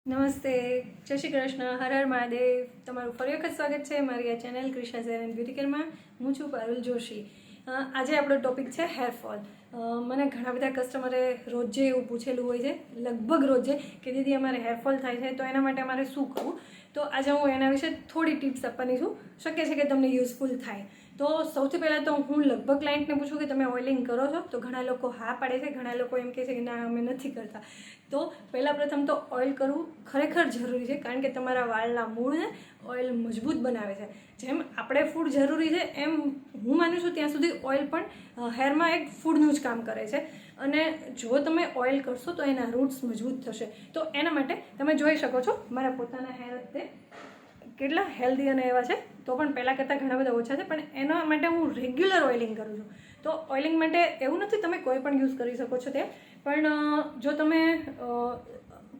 નમસ્તે, જય શ્રી કૃષ્ણ, હર હર મહાદેવ. તમારું ફરી વખત સ્વાગત છે મારી આ ચેનલ ક્રિશા ઝેર એન્ડ બ્યુટી કેરમાં. હું છું પારુલ જોશી. આજે આપણો ટોપિક છે હેરફોલ. મને ઘણા બધા કસ્ટમરે રોજે એવું પૂછેલું હોય છે, લગભગ રોજે, કે દીદી અમારે હેરફોલ થાય છે તો એના માટે અમારે શું કરવું. તો આજે હું એના વિશે થોડી ટિપ્સ આપવાની છું. શક્ય છે કે તમને યુઝફુલ થાય. તો સૌથી પહેલાં તો હું લગભગ ક્લાયન્ટને પૂછું કે તમે ઓઇલિંગ કરો છો, તો ઘણા લોકો હા પાડે છે, ઘણા લોકો એમ કહે છે કે ના અમે નથી કરતા. તો પહેલાં પ્રથમ તો ઓઇલ કરવું ખરેખર જરૂરી છે, કારણ કે તમારા વાળના મૂળને ઓઇલ મજબૂત બનાવે છે. જેમ આપણે ફૂડ જરૂરી છે એમ હું માનું છું ત્યાં સુધી ઓઇલ પણ હેરમાં એક ફૂડનું જ કામ કરે છે. અને જો તમે ઓઇલ કરશો તો એના રૂટ્સ મજબૂત થશે. તો એના માટે તમે જોઈ શકો છો મારા પોતાના હેર તે કેટલા હેલ્ધી અને એવા છે, તો પણ પહેલાં કરતાં ઘણા બધા ઓછા છે. પણ એના માટે હું રેગ્યુલર ઓઇલિંગ કરું છું. તો ઓઇલિંગ માટે એવું નથી, તમે કોઈ પણ યુઝ કરી શકો છો તે. પણ જો તમે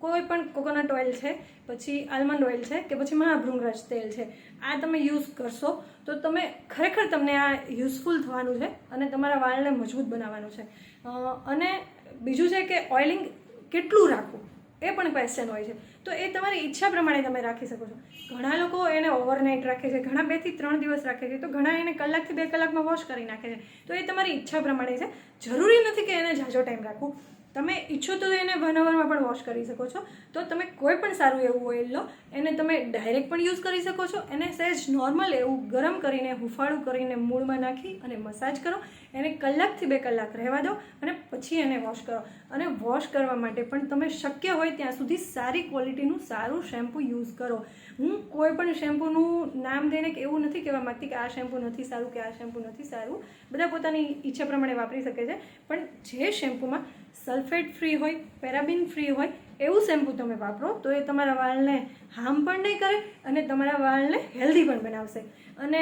કોઈ પણ કોકોનટ ઓઇલ છે, પછી આલમંડ ઓઇલ છે, કે પછી મહાભૃંગરાજ તેલ છે, આ તમે યુઝ કરશો તો તમે ખરેખર તમને આ યુઝફુલ થવાનું છે અને તમારા વાળને મજબૂત બનાવવાનું છે. અને બીજું છે કે ઓઇલિંગ કેટલું રાખવું એ પણ ક્વેશ્ચન હોય છે. તો એ તમારી ઈચ્છા પ્રમાણે તમે રાખી શકો છો. ઘણા લોકો એને ઓવરનાઇટ રાખે છે, ઘણા 2 થી 3 દિવસ રાખે છે, તો ઘણા એને કલાકથી 2 કલાકમાં વોશ કરી નાખે છે. તો એ તમારી ઈચ્છા પ્રમાણે છે. જરૂરી નથી કે એને ઝાઝો ટાઈમ રાખવું. તમે ઈચ્છો તો એને 1 અવરમાં પણ વોશ કરી શકો છો. તો તમે કોઈ પણ સારું એવું ઓઇલ લો, એને તમે ડાયરેક્ટ પણ યુઝ કરી શકો છો. એને સહેજ નોર્મલ એવું ગરમ કરીને હુંફાળું કરીને મૂળમાં નાખી અને મસાજ કરો. એને કલાકથી 2 કલાક રહેવા દો અને પછી એને વોશ કરો. અને વોશ કરવા માટે પણ તમે શક્ય હોય ત્યાં સુધી સારી ક્વોલિટીનું સારું શેમ્પૂ યુઝ કરો. હું કોઈ પણ શેમ્પૂનું નામ દઈને કે એવું નથી કહેવા માગતી કે આ શેમ્પૂ નથી સારું કે આ શેમ્પૂ નથી સારું. બધા પોતાની ઈચ્છા પ્રમાણે વાપરી શકે છે. પણ જે શેમ્પૂમાં સલ્ફેટ ફ્રી હોય, પેરાબિન ફ્રી હોય એવું શેમ્પૂ તમે વાપરો તો એ તમારા વાળને હાર્મ પણ નહીં કરે અને તમારા વાળને હેલ્ધી પણ બનાવશે. અને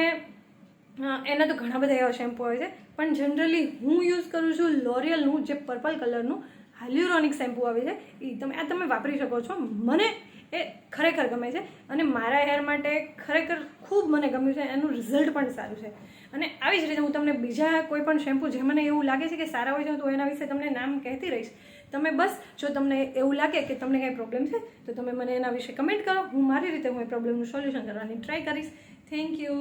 એના તો ઘણા બધા એવા શેમ્પૂ હોય છે, પણ જનરલી હું યુઝ કરું છું લોરિયલનું જે પર્પલ કલરનું હાલ્યુરોનિક શેમ્પૂ આવે છે. એ તમે વાપરી શકો છો. મને એ ખરેખર ગમે છે અને મારા હેર માટે ખરેખર ખૂબ મને ગમ્યું છે. એનું રિઝલ્ટ પણ સારું છે. અને આવી જ રીતે હું તમને બીજા કોઈ પણ શેમ્પૂ જે મને એવું લાગે છે કે સારા હોય છે તો એના વિશે તમને નામ કહેતી રહીશ. તમે બસ જો તમને એવું લાગે કે તમને કંઈ પ્રોબ્લેમ છે તો તમે મને એના વિશે કમેન્ટ કરો. હું મારી રીતે એ પ્રોબ્લેમનું સોલ્યુશન કરવાની ટ્રાય કરીશ. Thank you.